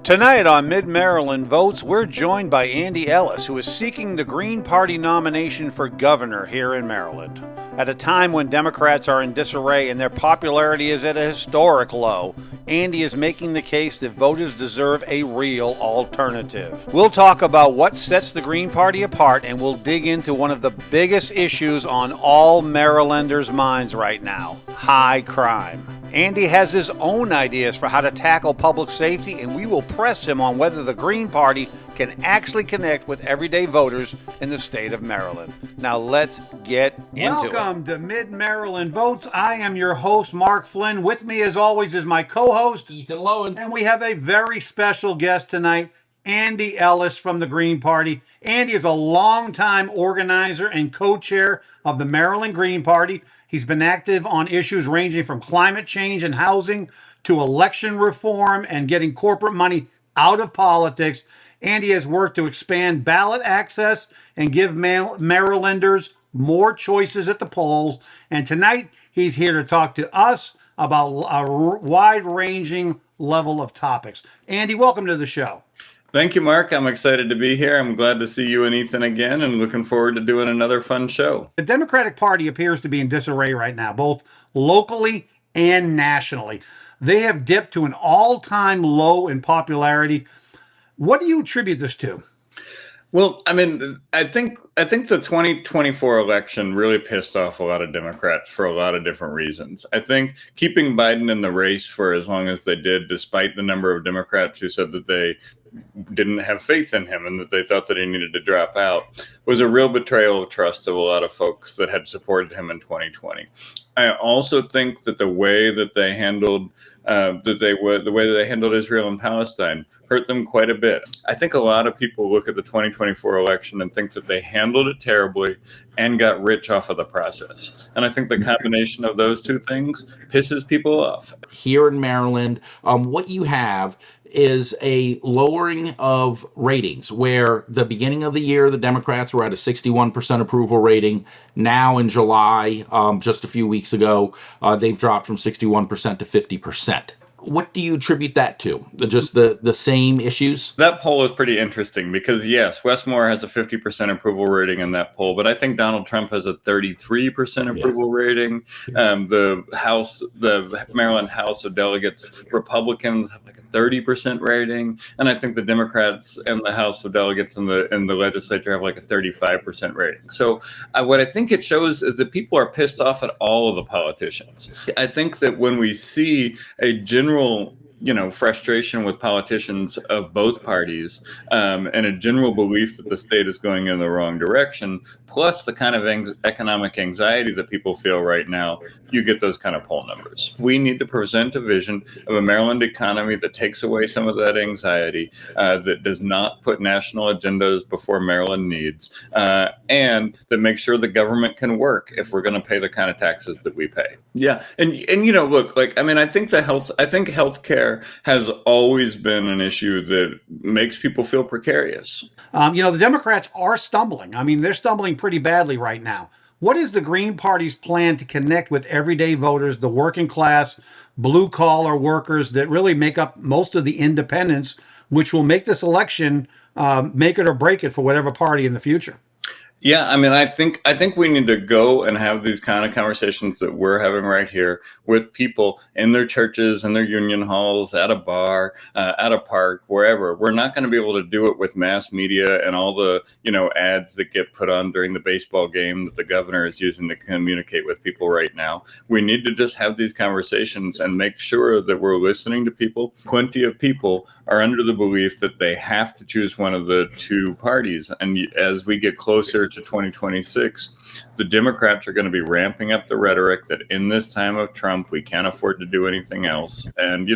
Tonight on Mid-Maryland Votes, we're joined by Andy Ellis, who is seeking the Green Party nomination for governor here in Maryland. At a time when Democrats are in disarray and their popularity is at a historic low, Andy is making the case that voters deserve a real alternative. We'll talk about what sets the Green Party apart, and we'll dig into one of the biggest issues on all Marylanders' minds right now: high crime. Andy has his own ideas for how to tackle public safety, and we will press him on whether the Green Party can actually connect with everyday voters in the state of Maryland. Now let's get into it. Welcome to Mid-Maryland Votes. I am your host, Mark Flynn. With me, as always, is my co-host, Ethan Lowen. And we have a very special guest tonight, Andy Ellis from the Green Party. Andy is a longtime organizer and co-chair of the Maryland Green Party. He's been active on issues ranging from climate change and housing to election reform and getting corporate money out of politics. Andy has worked to expand ballot access and give Marylanders more choices at the polls. And tonight, he's here to talk to us about a wide-ranging level of topics. Andy, welcome to the show. Thank you, Mark. I'm excited to be here. I'm glad to see you and Ethan again, and looking forward to doing another fun show. The Democratic Party appears to be in disarray right now, both locally and nationally. They have dipped to an all-time low in popularity. What do you attribute this to? Well, I mean, I think the 2024 election really pissed off a lot of Democrats for a lot of different reasons. I think keeping Biden in the race for as long as they did, despite the number of Democrats who said that they didn't have faith in him and that they thought that he needed to drop out, was a real betrayal of trust of a lot of folks that had supported him in 2020. I also think that the way that they handled Israel and Palestine hurt them quite a bit. I think a lot of people look at the 2024 election and think that they handled it terribly and got rich off of the process. And I think the combination of those two things pisses people off. Here in Maryland, what you have is a lowering of ratings, where the beginning of the year, the Democrats were at a 61% approval rating. Now in July, just a few weeks ago, they've dropped from 61% to 50%. What do you attribute that to? Just the same issues? That poll is pretty interesting because, yes, Westmore has a 50% approval rating in that poll, but I think Donald Trump has a 33% approval rating. The Maryland House of Delegates, Republicans have like a 30% rating, and I think the Democrats and the House of Delegates in the legislature have like a 35% rating. So what I think it shows is that people are pissed off at all of the politicians. I think that when we see a general frustration with politicians of both parties, and a general belief that the state is going in the wrong direction, plus the kind of economic anxiety that people feel right now, you get those kind of poll numbers. We need to present a vision of a Maryland economy that takes away some of that anxiety, that does not put national agendas before Maryland needs, and that makes sure the government can work if we're going to pay the kind of taxes that we pay. Yeah, and look, I think healthcare has always been an issue that makes people feel precarious. The Democrats are stumbling. I mean, they're stumbling pretty badly right now. What is the Green Party's plan to connect with everyday voters, the working class, blue-collar workers that really make up most of the independents, which will make this election make it or break it for whatever party in the future? Yeah, I think we need to go and have these kind of conversations that we're having right here with people in their churches, in their union halls, at a bar, at a park, wherever. We're not going to be able to do it with mass media and all the, ads that get put on during the baseball game that the governor is using to communicate with people right now. We need to just have these conversations and make sure that we're listening to people. Plenty of people are under the belief that they have to choose one of the two parties. And as we get closer to 2026, the Democrats are going to be ramping up the rhetoric that in this time of Trump, we can't afford to do anything else. And,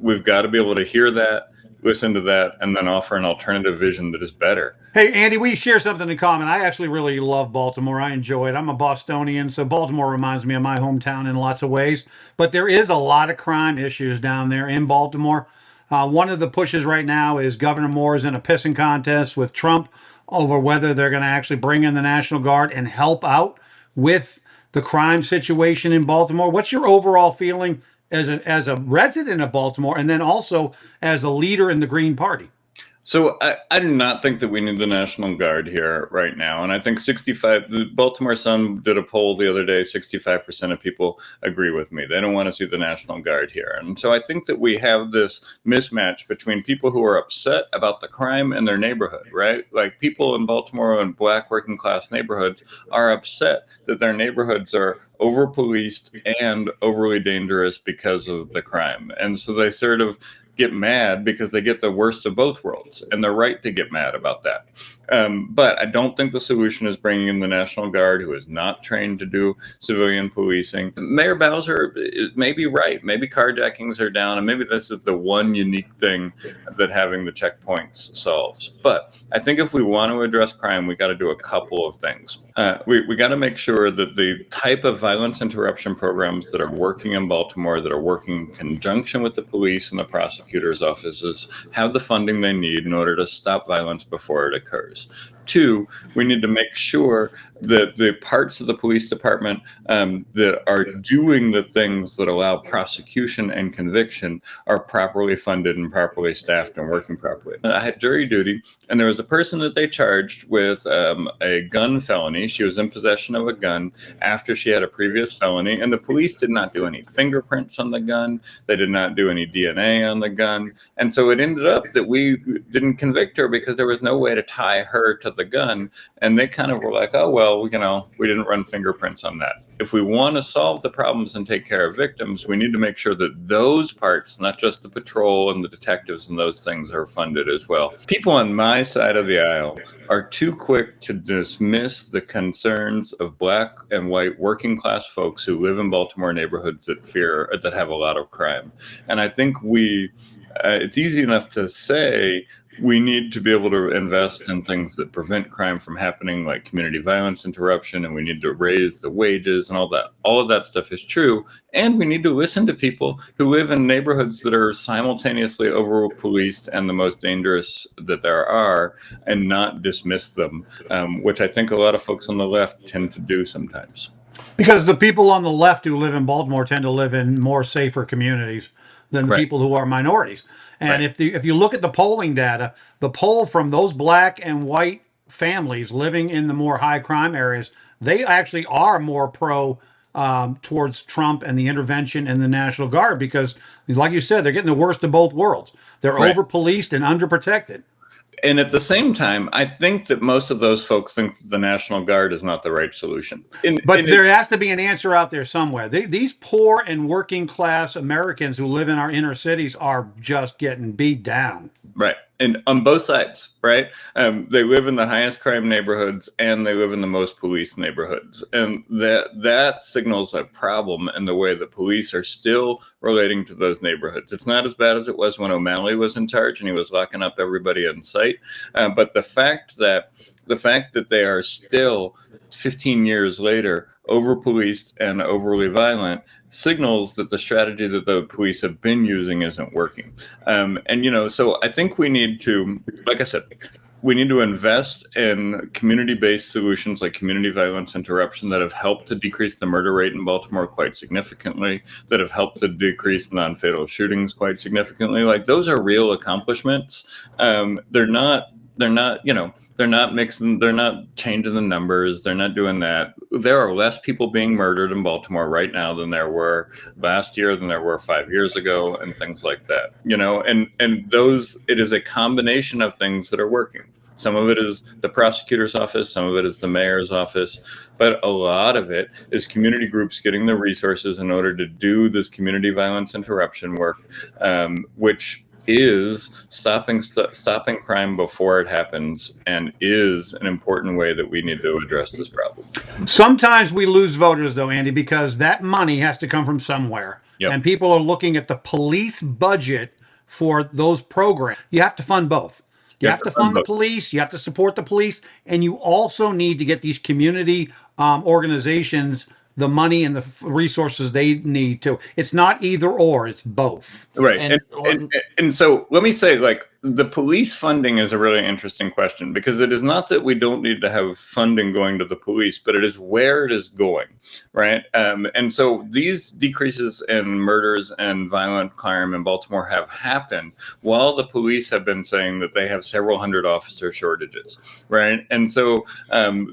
we've got to be able to hear that, listen to that, and then offer an alternative vision that is better. Hey, Andy, we share something in common. I actually really love Baltimore. I enjoy it. I'm a Bostonian, so Baltimore reminds me of my hometown in lots of ways. But there is a lot of crime issues down there in Baltimore. One of the pushes right now is Governor Moore is in a pissing contest with Trump over whether they're going to actually bring in the National Guard and help out with the crime situation in Baltimore. What's your overall feeling as a resident of Baltimore, and then also as a leader in the Green Party. So I do not think that we need the National Guard here right now. And I think the Baltimore Sun did a poll the other day, 65% of people agree with me. They don't want to see the National Guard here. And so I think that we have this mismatch between people who are upset about the crime in their neighborhood, right? Like people in Baltimore and Black working class neighborhoods are upset that their neighborhoods are over policed and overly dangerous because of the crime. And so they sort of get mad because they get the worst of both worlds, and they're right to get mad about that. But I don't think the solution is bringing in the National Guard, who is not trained to do civilian policing. Mayor Bowser may be right. Maybe carjackings are down, and maybe this is the one unique thing that having the checkpoints solves. But I think if we want to address crime, we got to do a couple of things. We got to make sure that the type of violence interruption programs that are working in Baltimore, that are working in conjunction with the police and the prosecutor's offices, have the funding they need in order to stop violence before it occurs. Two, we need to make sure that the parts of the police department that are doing the things that allow prosecution and conviction are properly funded and properly staffed and working properly. I had jury duty, and there was a person that they charged with a gun felony. She was in possession of a gun after she had a previous felony, and the police did not do any fingerprints on the gun. They did not do any DNA on the gun. And so it ended up that we didn't convict her because there was no way to tie her to the gun. And they kind of were like, oh, well, we didn't run fingerprints on that. If we want to solve the problems and take care of victims, we need to make sure that those parts, not just the patrol and the detectives and those things, are funded as well. People on my side of the aisle are too quick to dismiss the concerns of Black and white working class folks who live in Baltimore neighborhoods that have a lot of crime. And I think it's easy enough to say we need to be able to invest in things that prevent crime from happening, like community violence interruption, and we need to raise the wages and all that. All of that stuff is true. And we need to listen to people who live in neighborhoods that are simultaneously over-policed and the most dangerous that there are, and not dismiss them, which I think a lot of folks on the left tend to do sometimes. Because the people on the left who live in Baltimore tend to live in more safer communities than the Right. people who are minorities. And Right. if you look at the polling data, the poll from those Black and white families living in the more high crime areas, they actually are more pro towards Trump and the intervention and the National Guard because, like you said, they're getting the worst of both worlds. They're Right. over policed and underprotected. And at the same time, I think that most of those folks think the National Guard is not the right solution. But there has to be an answer out there somewhere. These poor and working class Americans who live in our inner cities are just getting beat down. Right. And on both sides, right? They live in the highest crime neighborhoods and they live in the most policed neighborhoods. And that signals a problem in the way that police are still relating to those neighborhoods. It's not as bad as it was when O'Malley was in charge and he was locking up everybody in sight. But the fact that they are still 15 years later over-policed and overly violent signals that the strategy that the police have been using isn't working. So I think we need to, like I said, we need to invest in community-based solutions like community violence interruption that have helped to decrease the murder rate in Baltimore quite significantly, that have helped to decrease non-fatal shootings quite significantly. Like those are real accomplishments. They're not changing the numbers. They're not doing that. There are less people being murdered in Baltimore right now than there were last year, than there were 5 years ago, and things like that. It is a combination of things that are working. Some of it is the prosecutor's office, some of it is the mayor's office, but a lot of it is community groups getting the resources in order to do this community violence interruption work, which is stopping crime before it happens, and is an important way that we need to address this problem. Sometimes we lose voters, though, Andy, because that money has to come from somewhere. Yep. And people are looking at the police budget for those programs. You have to fund both. You have to fund the police, you have to support the police, and you also need to get these community organizations the money and the resources they need to. It's not either or, it's both. Right. And so let me say, like, the police funding is a really interesting question, because it is not that we don't need to have funding going to the police, but it is where it is going, right? And so these decreases in murders and violent crime in Baltimore have happened while the police have been saying that they have several hundred officer shortages, right? And so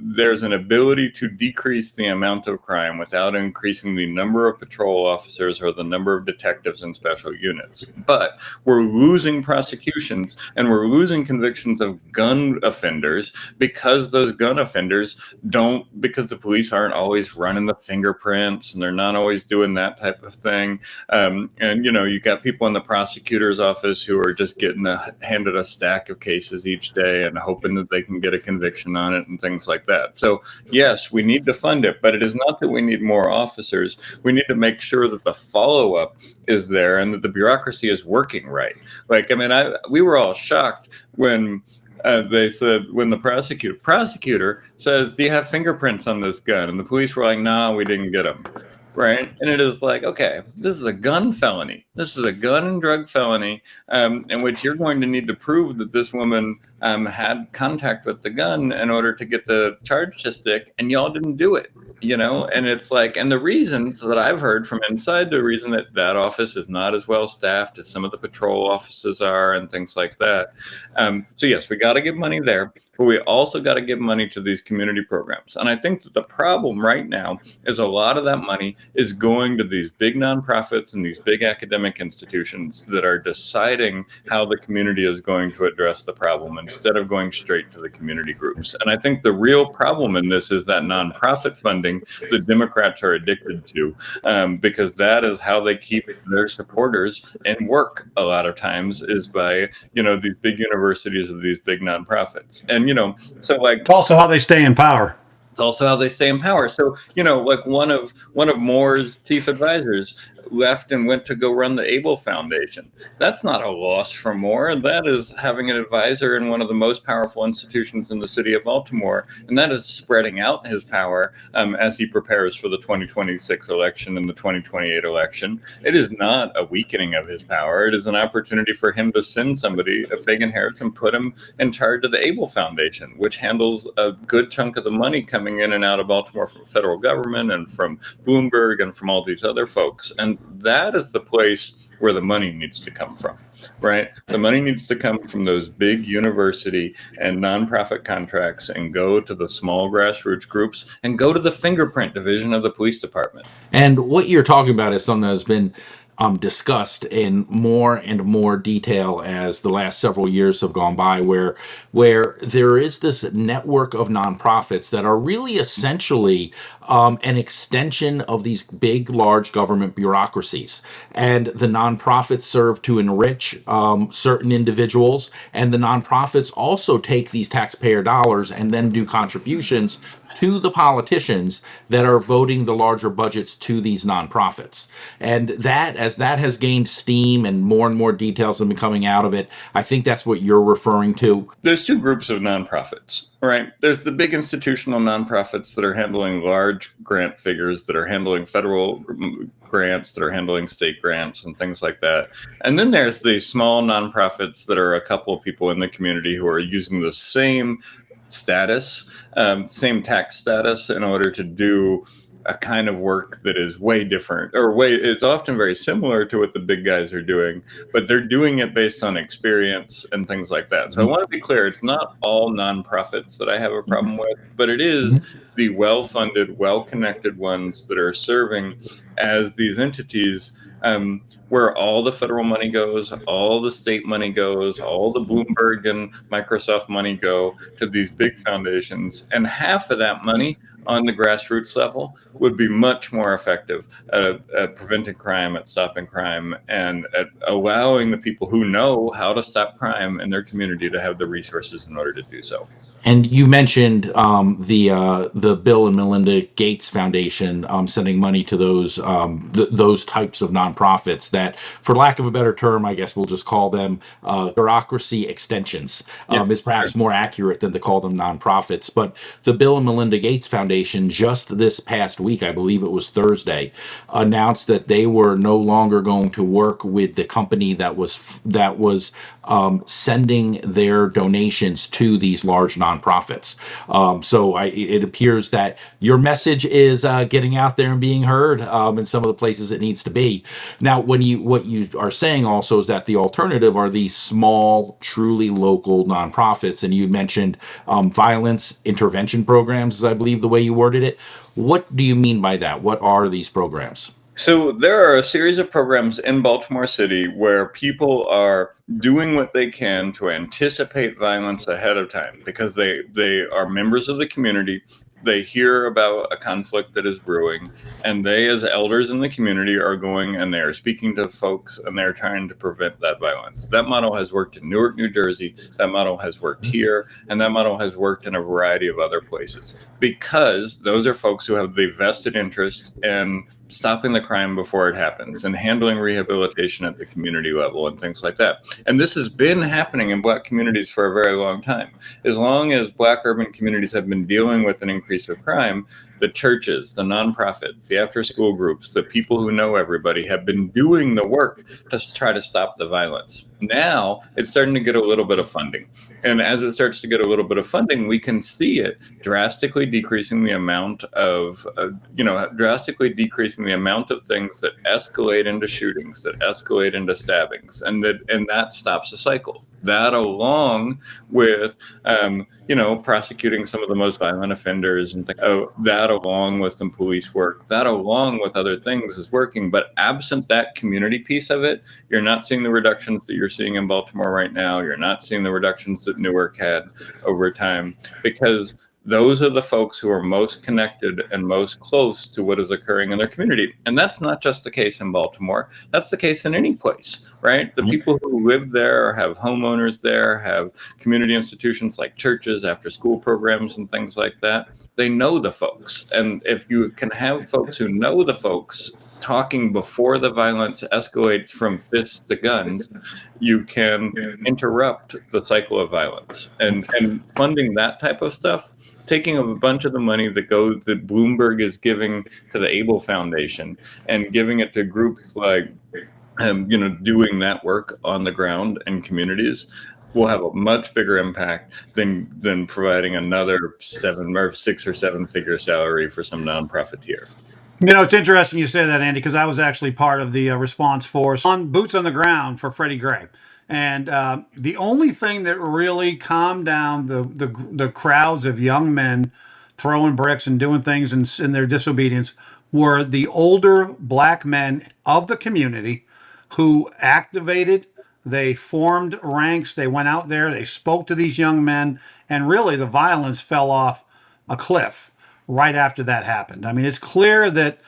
there's an ability to decrease the amount of crime without increasing the number of patrol officers or the number of detectives and special units. But we're losing prosecutions and we're losing convictions of gun offenders because those gun offenders because the police aren't always running the fingerprints and they're not always doing that type of thing. And, you got people in the prosecutor's office who are just getting handed a stack of cases each day and hoping that they can get a conviction on it and things like that. So, yes, we need to fund it, but it is not that we need more officers. We need to make sure that the follow-up is there and that the bureaucracy is working right. We were all shocked when they said, when the prosecutor says, "Do you have fingerprints on this gun?" And the police were like, "No, we didn't get them." Right. And it is like, okay, this is a gun felony. This is a gun and drug felony in which you're going to need to prove that this woman had contact with the gun in order to get the charge to stick. And y'all didn't do it, and it's like, and the reasons that I've heard from inside, the reason that office is not as well staffed as some of the patrol offices are and things like that. So, yes, we got to give money there, but we also got to give money to these community programs. And I think that the problem right now is a lot of that money is going to these big nonprofits and these big academic institutions that are deciding how the community is going to address the problem instead of going straight to the community groups. And I think the real problem in this is that nonprofit funding that Democrats are addicted to, because that is how they keep their supporters in work a lot of times, is by, these big universities or these big nonprofits. And, so like, It's also how they stay in power. It's also how they stay in power. So, like one of Moore's chief advisors left and went to go run the Abel Foundation. That's not a loss for Moore. That is having an advisor in one of the most powerful institutions in the city of Baltimore. And that is spreading out his power as he prepares for the 2026 election and the 2028 election. It is not a weakening of his power. It is an opportunity for him to send somebody, Fagan Harris, and put him in charge of the Abel Foundation, which handles a good chunk of the money coming in and out of Baltimore from federal government and from Bloomberg and from all these other folks. And that is the place where the money needs to come from, right? The money needs to come from those big university and nonprofit contracts and go to the small grassroots groups and go to the fingerprint division of the police department. And what you're talking about is something that has been discussed in more and more detail as the last several years have gone by, where there is this network of nonprofits that are really essentially an extension of these big, large government bureaucracies. And the nonprofits serve to enrich certain individuals, and the nonprofits also take these taxpayer dollars and then do contributions to the politicians that are voting the larger budgets to these nonprofits. And that, as that has gained steam and more details have been coming out of it, I think that's what you're referring to. There's two groups of nonprofits, right? There's the big institutional nonprofits that are handling large grant figures, that are handling federal grants, that are handling state grants and things like that. And then there's the small nonprofits that are a couple of people in the community who are using the same status, same tax status, in order to do a kind of work that is way different, or it's often very similar to what the big guys are doing, but they're doing it based on experience and things like that. So I want to be clear, it's not all nonprofits that I have a problem with, but it is the well-funded, well-connected ones that are serving as these entities where all the federal money goes, all the state money goes, all the Bloomberg and Microsoft money go to these big foundations. And half of that money on the grassroots level would be much more effective at preventing crime, at stopping crime, and at allowing the people who know how to stop crime in their community to have the resources in order to do so. And you mentioned the Bill and Melinda Gates Foundation sending money to those types of nonprofits that, for lack of a better term, I guess we'll just call them bureaucracy extensions. Is perhaps more accurate than to call them nonprofits. But the Bill and Melinda Gates Foundation Foundation just this past week, I believe it was Thursday, announced that they were no longer going to work with the company that was sending their donations to these large nonprofits. It appears that your message is getting out there and being heard in some of the places it needs to be. Now, what you are saying also is that the alternative are these small, truly local nonprofits, and you mentioned violence intervention programs, is I believe the way you worded it. What do you mean by that? What are these programs? So there are a series of programs in Baltimore City where people are doing what they can to anticipate violence ahead of time because they are members of the community. They hear about a conflict that is brewing, and they, as elders in the community, are going and they are speaking to folks and they're trying to prevent that violence. That model has worked in Newark, New Jersey. That model has worked here, and that model has worked in a variety of other places because those are folks who have the vested interest in stopping the crime before it happens and handling rehabilitation at the community level and things like that. And this has been happening in Black communities for a very long time. As long as Black urban communities have been dealing with an increase of crime, the churches, the nonprofits, the after-school groups, the people who know everybody have been doing the work to try to stop the violence. Now it's starting to get a little bit of funding. And as it starts to get a little bit of funding, we can see it drastically decreasing the amount of, things that escalate into shootings, that escalate into stabbings, and that stops the cycle. That along with, prosecuting some of the most violent offenders and that along with some police work, that along with other things is working. But absent that community piece of it, you're not seeing the reductions that you're seeing in Baltimore right now. You're not seeing the reductions that Newark had over time because those are the folks who are most connected and most close to what is occurring in their community. And that's not just the case in Baltimore. That's the case in any place, right? The people who live there or have homeowners there, have community institutions like churches, after school programs and things like that. They know the folks. And if you can have folks who know the folks talking before the violence escalates from fists to guns, you can interrupt the cycle of violence. And funding that type of stuff, taking a bunch of the money that Bloomberg is giving to the Able Foundation and giving it to groups like, doing that work on the ground in communities will have a much bigger impact than providing another 6 or 7 figure salary for some nonprofiteer. It's interesting you say that, Andy, because I was actually part of the response force on boots on the ground for Freddie Gray. And the only thing that really calmed down the crowds of young men throwing bricks and doing things in their disobedience were the older Black men of the community who activated. They formed ranks. They went out there. They spoke to these young men. And really, the violence fell off a cliff right after that happened. I mean, it's clear that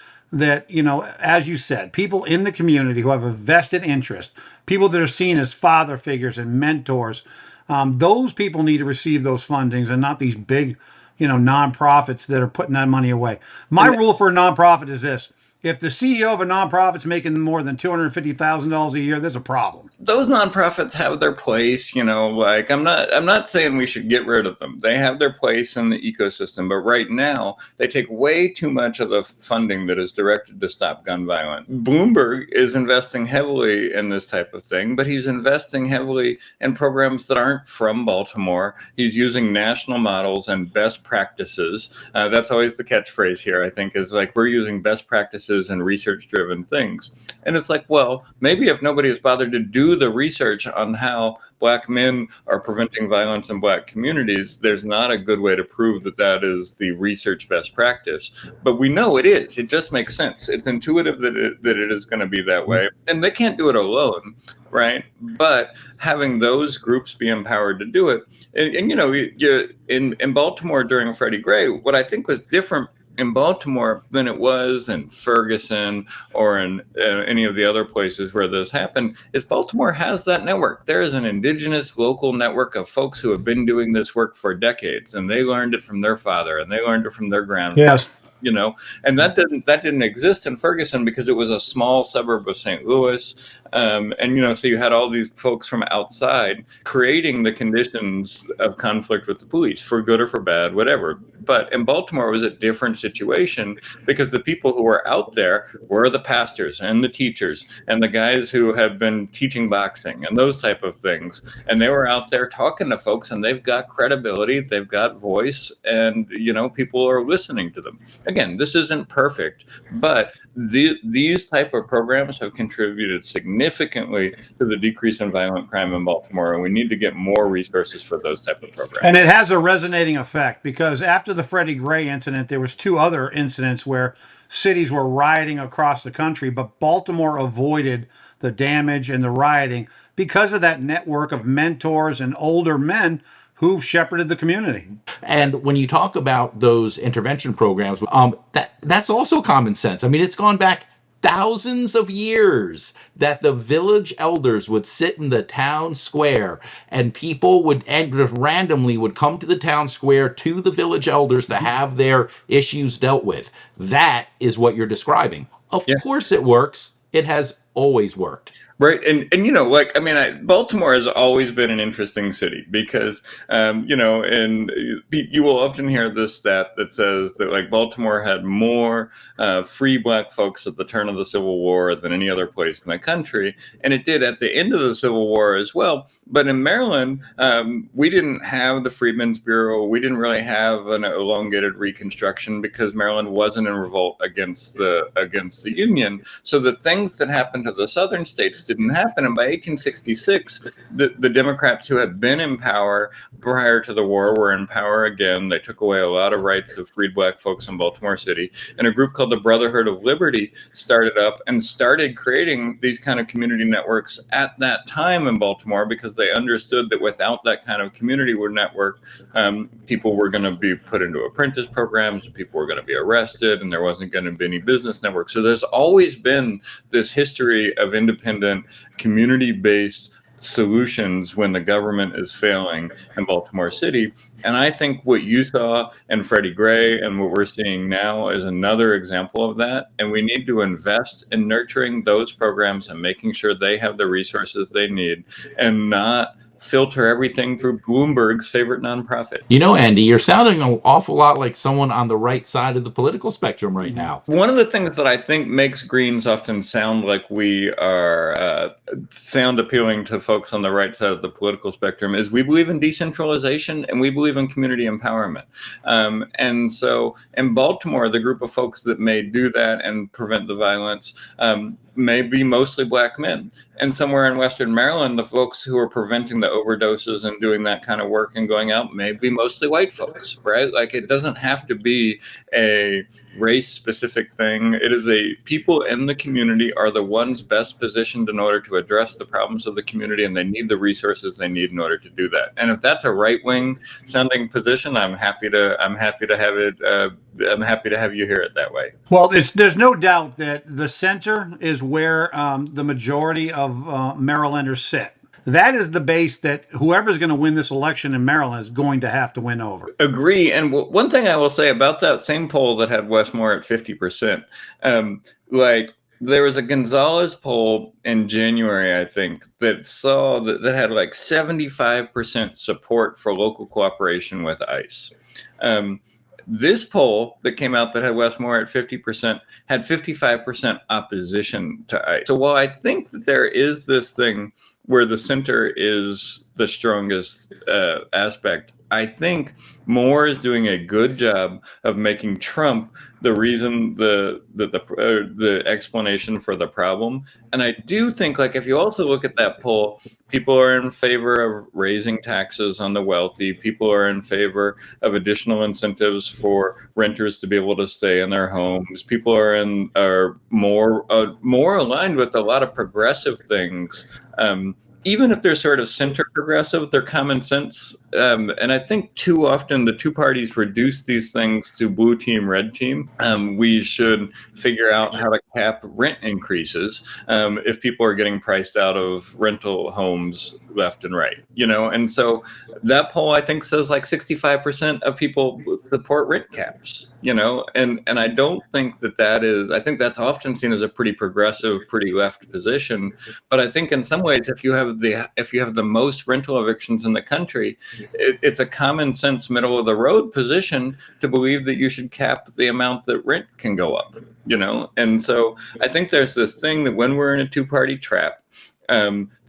as you said, people in the community who have a vested interest, people that are seen as father figures and mentors, those people need to receive those fundings and not these big, nonprofits that are putting that money away. My rule for a nonprofit is this: if the CEO of a nonprofit's making more than $250,000 a year, there's a problem. Those nonprofits have their place, I'm not saying we should get rid of them. They have their place in the ecosystem, but right now they take way too much of the funding that is directed to stop gun violence. Bloomberg is investing heavily in this type of thing, but he's investing heavily in programs that aren't from Baltimore. He's using national models and best practices. That's always the catchphrase here, I think, is like, we're using best practices and research-driven things. And it's like, well, maybe if nobody has bothered to do the research on how Black men are preventing violence in Black communities, there's not a good way to prove that is the research best practice. But we know it is. It just makes sense. It's intuitive that it is going to be that way. And they can't do it alone, right? But having those groups be empowered to do it. In Baltimore during Freddie Gray, what I think was different in Baltimore than it was in Ferguson or in any of the other places where this happened is Baltimore has that network. There is an indigenous local network of folks who have been doing this work for decades, and they learned it from their father and they learned it from their grandfather. Yes. And that didn't exist in Ferguson because it was a small suburb of St. Louis. So you had all these folks from outside creating the conditions of conflict with the police, for good or for bad, whatever. But in Baltimore, it was a different situation because the people who were out there were the pastors and the teachers and the guys who have been teaching boxing and those type of things. And they were out there talking to folks, and they've got credibility, they've got voice, and people are listening to them. Again, this isn't perfect, but these type of programs have contributed significantly to the decrease in violent crime in Baltimore, and we need to get more resources for those type of programs. And it has a resonating effect because after the Freddie Gray incident, there was two other incidents where cities were rioting across the country, but Baltimore avoided the damage and the rioting because of that network of mentors and older men who shepherded the community. And when you talk about those intervention programs, that's also common sense. I mean, it's gone back thousands of years that the village elders would sit in the town square, and people would randomly would come to the town square to the village elders to have their issues dealt with. That is what you're describing. Of course it works. It has always worked. Right. And Baltimore has always been an interesting city because, and you will often hear this stat that says that Baltimore had more free black folks at the turn of the Civil War than any other place in the country. And it did at the end of the Civil War as well. But in Maryland, we didn't have the Freedmen's Bureau. We didn't really have an elongated Reconstruction because Maryland wasn't in revolt against the Union. So the things that happened to the southern states didn't happen. And by 1866, the Democrats who had been in power prior to the war were in power again. They took away a lot of rights of freed black folks in Baltimore City. And a group called the Brotherhood of Liberty started up and started creating these kind of community networks at that time in Baltimore because they understood that without that kind of community network, people were going to be put into apprentice programs, people were going to be arrested, and there wasn't going to be any business network. So there's always been this history of independent, community-based solutions when the government is failing in Baltimore City. And I think what you saw in Freddie Gray and what we're seeing now is another example of that. And we need to invest in nurturing those programs and making sure they have the resources they need and not filter everything through Bloomberg's favorite nonprofit. Andy, you're sounding an awful lot like someone on the right side of the political spectrum right now. One of the things that I think makes Greens often sound like we are sound appealing to folks on the right side of the political spectrum is we believe in decentralization and we believe in community empowerment. And so in Baltimore, the group of folks that may do that and prevent the violence may be mostly black men. And somewhere in Western Maryland, the folks who are preventing the overdoses and doing that kind of work and going out may be mostly white folks, right? It doesn't have to be a race-specific thing. It is people in the community are the ones best positioned in order to address the problems of the community, and they need the resources they need in order to do that. And if that's a right-wing sounding position, I'm happy to have it. I'm happy to have you hear it that way. Well, there's no doubt that the center is where the majority of Marylanders sit. That is the base that whoever's going to win this election in Maryland is going to have to win over. Agree. And one thing I will say about that same poll that had Westmore at 50%, there was a Gonzalez poll in January, I think, that had 75% support for local cooperation with ICE. This poll that came out that had Westmore at 50% had 55% opposition to ICE. So while I think that there is this thing where the center is the strongest aspect, I think Moore is doing a good job of making Trump the reason, the explanation for the problem. And I do think, if you also look at that poll, people are in favor of raising taxes on the wealthy. People are in favor of additional incentives for renters to be able to stay in their homes. People are more aligned with a lot of progressive things. Even if they're sort of center progressive, they're common sense. And I think too often the two parties reduce these things to blue team, red team. We should figure out how to cap rent increases if people are getting priced out of rental homes left and right, And so that poll, I think, says 65% of people support rent caps, and I don't think I think that's often seen as a pretty progressive, pretty left position. But I think in some ways, if you have have the most rental evictions in the country, it's a common sense middle of the road position to believe that you should cap the amount that rent can go up, And so I think there's this thing that when we're in a two-party trap,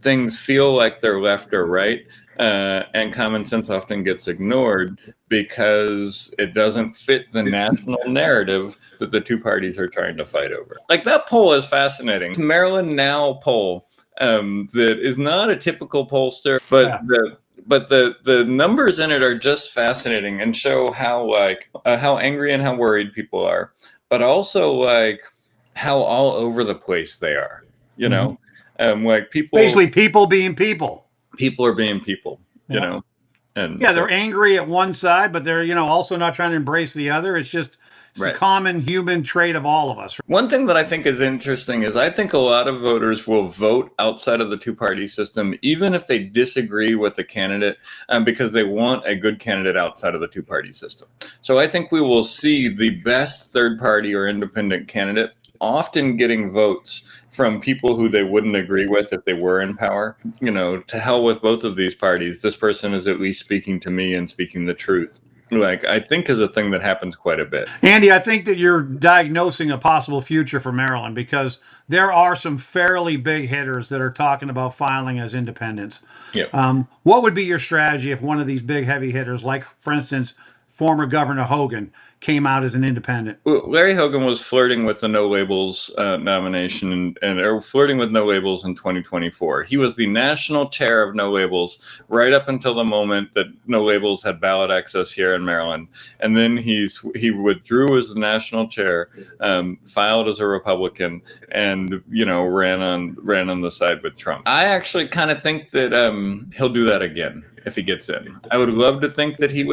things feel like they're left or right. And common sense often gets ignored because it doesn't fit the national narrative that the two parties are trying to fight over. Like, that poll is fascinating. Maryland Now poll that is not a typical pollster, but the numbers in it are just fascinating and show how angry and how worried people are, but also like how all over the place they are. Like basically people being people. People are being people, and they're angry at one side, but they're also not trying to embrace the other. It's just a common human trait of all of us. One thing that I think is interesting is I think a lot of voters will vote outside of the two-party system, even if they disagree with the candidate, because they want a good candidate outside of the two-party system. So I think we will see the best third-party or independent candidate often getting votes from people who they wouldn't agree with if they were in power. To hell with both of these parties. This person is at least speaking to me and speaking the truth. I think is a thing that happens quite a bit. Andy, I think that you're diagnosing a possible future for Maryland because there are some fairly big hitters that are talking about filing as independents. Yep. What would be your strategy if one of these big heavy hitters, like, for instance, former Governor Hogan, came out as an independent? Well, Larry Hogan was flirting with the No Labels nomination or flirting with No Labels in 2024. He was the national chair of No Labels right up until the moment that No Labels had ballot access here in Maryland. And then he withdrew as the national chair, filed as a Republican, and ran on the side with Trump. I actually kind of think that he'll do that again if he gets in. I would love to think that he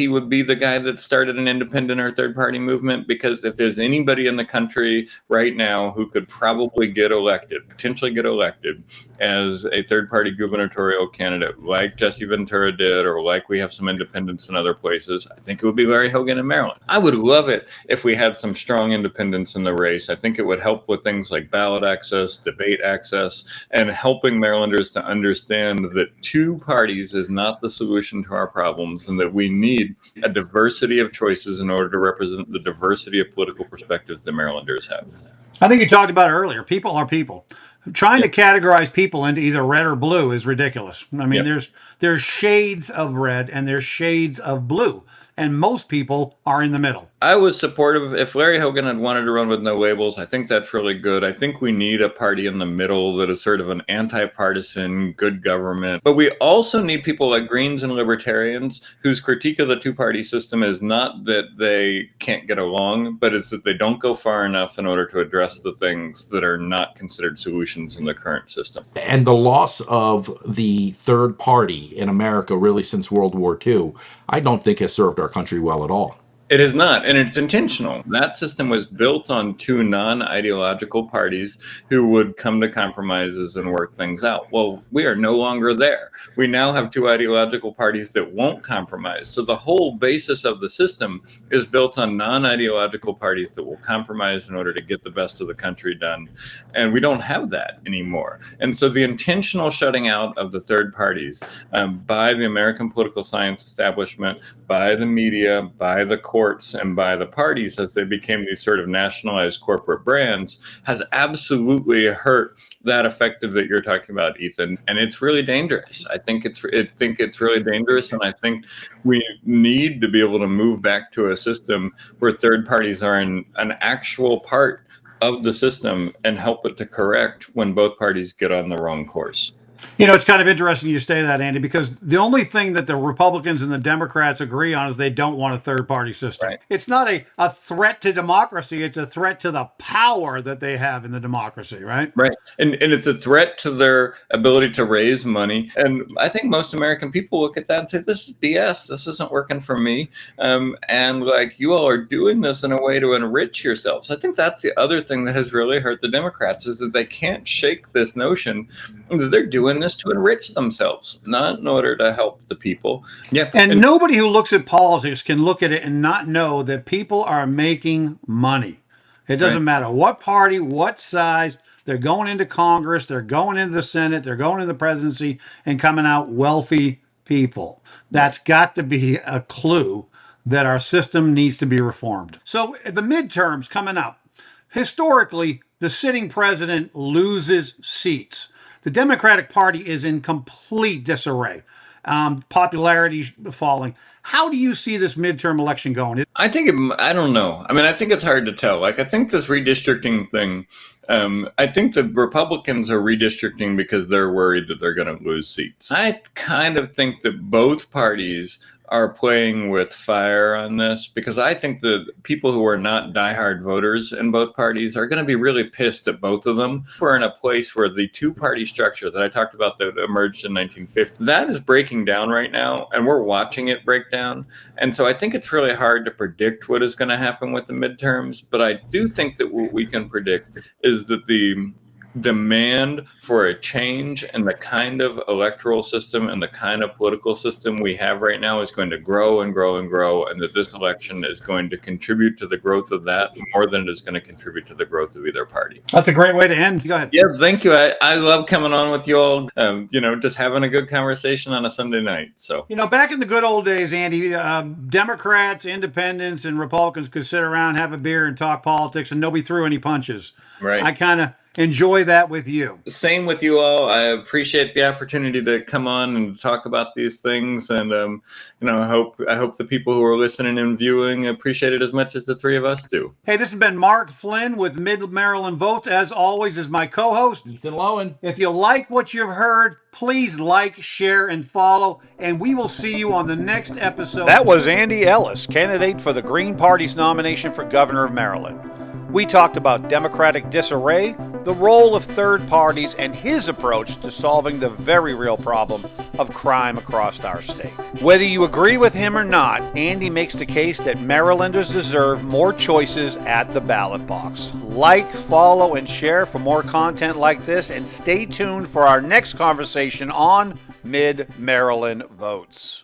would be the guy that started an independent or third party movement, because if there's anybody in the country right now who could probably potentially get elected as a third party gubernatorial candidate like Jesse Ventura did, or like we have some independents in other places, I think it would be Larry Hogan in Maryland. I would love it if we had some strong independents in the race. I think it would help with things like ballot access, debate access, and helping Marylanders to understand that two parties is not the solution to our problems, and that we need a diversity of choices in order to represent the diversity of political perspectives that Marylanders have. I think you talked about it earlier. People are people. Trying to categorize people into either red or blue is ridiculous. I mean, there's shades of red and there's shades of blue, and most people are in the middle. I was supportive. If Larry Hogan had wanted to run with No Labels, I think that's really good. I think we need a party in the middle that is sort of an anti-partisan, good government. But we also need people like Greens and Libertarians whose critique of the two-party system is not that they can't get along, but it's that they don't go far enough in order to address the things that are not considered solutions in the current system. And the loss of the third party in America, really since World War II, I don't think has served our country well at all. It is not, and it's intentional. That system was built on two non-ideological parties who would come to compromises and work things out. Well, we are no longer there. We now have two ideological parties that won't compromise. So the whole basis of the system is built on non-ideological parties that will compromise in order to get the best of the country done. And we don't have that anymore. And so the intentional shutting out of the third parties by the American political science establishment, by the media, by the courts, and by the parties as they became these sort of nationalized corporate brands has absolutely hurt that effective that you're talking about, Ethan. And it's really dangerous. I think it's really dangerous. And I think we need to be able to move back to a system where third parties are an actual part of the system and help it to correct when both parties get on the wrong course. It's kind of interesting you say that, Andy, because the only thing that the Republicans and the Democrats agree on is they don't want a third-party system. Right. It's not a threat to democracy. It's a threat to the power that they have in the democracy, right? Right. And it's a threat to their ability to raise money. And I think most American people look at that and say, this is BS. This isn't working for me. And you all are doing this in a way to enrich yourselves. I think that's the other thing that has really hurt the Democrats, is that they can't shake this notion that they're doing this to enrich themselves, not in order to help the people. Yeah. And nobody who looks at politics can look at it and not know that people are making money. It doesn't matter what party, what size. they're going into Congress, they're going into the Senate, they're going into the presidency, and coming out wealthy people. That's got to be a clue that our system needs to be reformed. So the midterms coming up, historically, the sitting president loses seats. The Democratic Party is in complete disarray. Popularity falling. How do you see this midterm election going? I don't know. I mean, I think it's hard to tell. Like, I think this redistricting thing, I think the Republicans are redistricting because they're worried that they're going to lose seats. I kind of think that both parties are playing with fire on this, because I think the people who are not diehard voters in both parties are going to be really pissed at both of them. We're in a place where the two-party structure that I talked about that emerged in 1950, that is breaking down right now, and we're watching it break down. And so I think it's really hard to predict what is going to happen with the midterms, but I do think that what we can predict is that the demand for a change in the kind of electoral system and the kind of political system we have right now is going to grow and grow and grow, and that this election is going to contribute to the growth of that more than it is going to contribute to the growth of either party. That's a great way to end. Go ahead. Yeah, thank you. I love coming on with you all, just having a good conversation on a Sunday night. So, back in the good old days, Andy, Democrats, independents, and Republicans could sit around, have a beer, and talk politics, and nobody threw any punches. Right. I kind of enjoy that with you. Same with you all. I appreciate the opportunity to come on and talk about these things, and I hope the people who are listening and viewing appreciate it as much as the three of us do. Hey, this has been Mark Flynn with Mid-Maryland Votes. As always, is my co-host Ethan Lowen. If you like what you've heard, please like, share, and follow, and we will see you on the next episode. That was Andy Ellis, candidate for the Green Party's nomination for governor of Maryland. We talked about Democratic disarray, the role of third parties, and his approach to solving the very real problem of crime across our state. Whether you agree with him or not, Andy makes the case that Marylanders deserve more choices at the ballot box. Like, follow, and share for more content like this, and stay tuned for our next conversation on Mid-Maryland Votes.